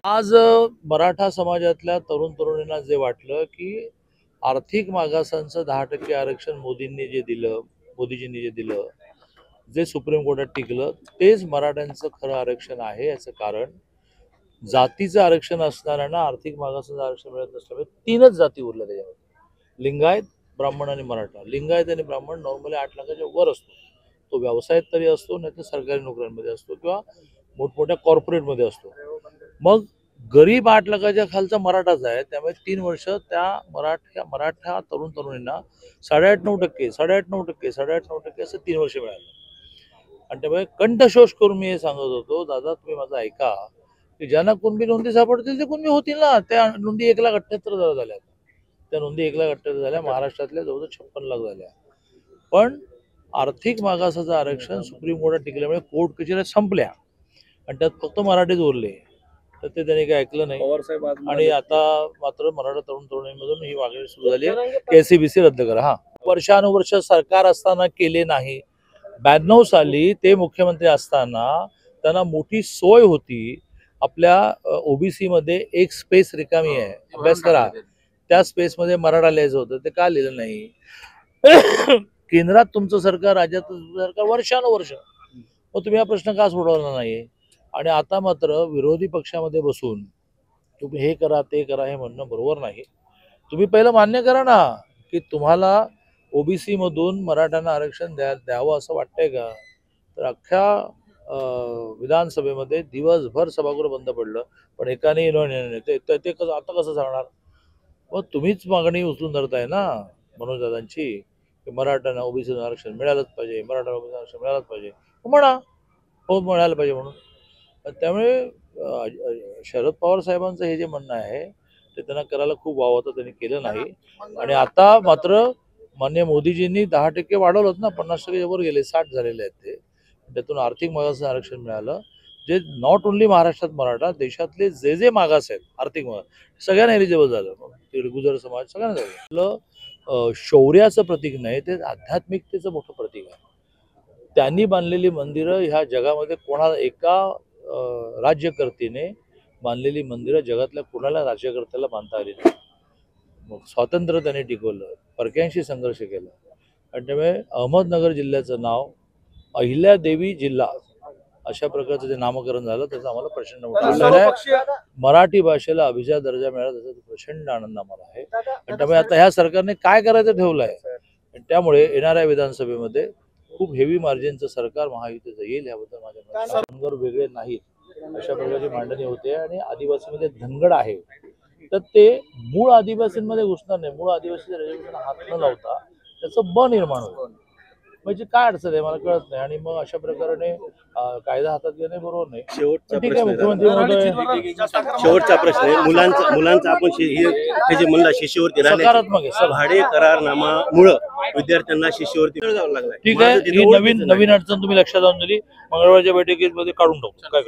आज मराठा समाजातल्या तरुण तरुणींना जे वाटलं की आर्थिक मागासांचं 10% आरक्षण मोदीजींनी जे दिलं, जे सुप्रीम कोर्टात टिकलं, तेच मराठ्यांचं खरं आरक्षण आहे. याचं कारण जातीचं आरक्षण असणाऱ्यांना आर्थिक मागासाचं आरक्षण मिळत नसल्यामुळे 3च जाती उरल्या त्याच्यामध्ये: लिंगायत, ब्राह्मण आणि मराठा. लिंगायत आणि ब्राह्मण नॉर्मली 8 लाखाच्या वर असतो. तो व्यवसायात तरी असतो, नाही तर सरकारी नोकऱ्यांमध्ये असतो किंवा मोठमोठ्या कॉर्पोरेटमध्ये असतो. मग गरीब 8 लाखाच्या खालचा मराठाच आहे. त्यामुळे 3 वर्ष त्या मराठा तरुण तरुणींना 8.5% असं 3 वर्ष मिळालं. आणि त्यामुळे कंठशोष करून मी हे सांगत होतो, दादा तुम्ही माझं ऐका, की ज्यांना कुणबी नोंदी सापडतील ते कुणबी होतील ना. त्या नोंदी 1,78,000 झाल्या. त्या नोंदी 1,78,000 झाल्या. महाराष्ट्रातल्या जवळजवळ 56 लाख झाल्या. पण आर्थिक मागासाचं आरक्षण सुप्रीम कोर्टात टिकल्यामुळे कोर्ट कचेऱ्या संपल्या आणि त्यात फक्त मराठीच उरले. तर ते त्यांनी काही ऐकलं नाही. आणि आता मात्र मराठा तरुण तरुणींमधून ही मागणी सुरू झाली आहे की SCBC रद्द करा. वर्षानुवर्ष सरकार असताना केले नाही. 92 साली ते मुख्यमंत्री असताना त्यांना मोठी सोय होती. आपल्या OBC मध्ये एक स्पेस रिकामी आहे, अभ्यास करा. त्या स्पेसमध्ये मराठा लिहायचं होतं, ते का लिहिलं नाही? केंद्रात तुमचं सरकार, राज्यात तुमचं सरकार वर्षानुवर्ष, मग तुम्ही हा प्रश्न का सोडवला नाही? आणि आता मात्र विरोधी पक्षामध्ये बसून तुम्ही हे करा ते करा हे म्हणणं बरोबर नाही. तुम्ही पहिलं मान्य करा ना की तुम्हाला OBC मधून मराठ्यांना आरक्षण द्यावं असं वाटतंय का? तर अख्ख्या विधानसभेमध्ये दिवसभर सभागृह बंद पडलं, पण एकाने ते आता कसं सांगणार? मग तुम्हीच मागणी उचलून धरताय ना मनोजदादांची, की मराठ्यांना OBC आरक्षण मिळालंच पाहिजे, मराठ्यांना OBC आरक्षण मिळालंच पाहिजे. म्हणा हो, मिळालं पाहिजे म्हणून. त्यामुळे शरद पवार साहेबांचं हे जे म्हणणं आहे ते त्यांना करायला खूप वाव होतं, त्यांनी केलं नाही. आणि आता मात्र माननीय मोदीजींनी 10% वाढवलं ना, 50% वर गेले, 60 झालेले आहेत ते. त्यातून आर्थिक मागास आरक्षण मिळालं, जे नॉट ओन्ली महाराष्ट्रात मराठा, देशातले जे जे मागास आहेत आर्थिक मागास सगळ्यांना एलिजिबल झालं. गुजर समाज सगळ्यांना झालं. शौर्याचं प्रतीक नाही, ते आध्यात्मिकतेचं मोठं प्रतीक आहे. त्यांनी बांधलेली मंदिरं ह्या जगामध्ये कोणाला, एका राज्यकर्त्याने बांधलेली मंदिरं जगातल्या कोणाला राज्यकर्त्याला बांधता आली नाही. मग स्वातंत्र्य त्यांनी टिकवलं, परक्यांशी संघर्ष केला. आणि त्यामुळे अहमदनगर जिल्ह्याचं नाव अहिल्यादेवी जिल्हा अशा प्रकारचं जे नामकरण झालं, त्याचा आम्हाला प्रचंड मोठा मराठी भाषेला अभिजात दर्जा मिळाला, त्याचा प्रचंड आनंद आम्हाला आहे. आणि त्यामुळे आता ह्या सरकारने काय करायचं ठेवलं आहे. आणि त्यामुळे येणाऱ्या विधानसभेमध्ये खूप हेवी मार्जिनचं सरकार महायुतीचं येईल, याबद्दल माझ्या धनगर वेगळे नाहीत अशा प्रकारची मांडणी होते. आणि आदिवासीमध्ये धनगड आहे, तर ते मूळ आदिवासींमध्ये घुसणार नाही. मूळ आदिवासी रिझर्वेशन हात न लावता त्याचं निर्माण होईल. म्हणजे काय अडचण आहे मला कळत नाही. आणि मग अशा प्रकारे कायदा हातात घेणे बरोबर नाही. ठीक आहे, मुख्यमंत्री शेवटचा प्रश्न आहे मुलांचा आपण हे जे म्हणला शिष्यवृत्ती सकारात्मक आहे. भाडे करारनामामुळे विद्यार्थ्यांना शिष्यवृत्ती जावं लागलं. ठीक आहे, ही नवीन अडचण तुम्ही लक्षात आणून दिली. मंगळवारच्या बैठकीमध्ये काढून टाकू. काय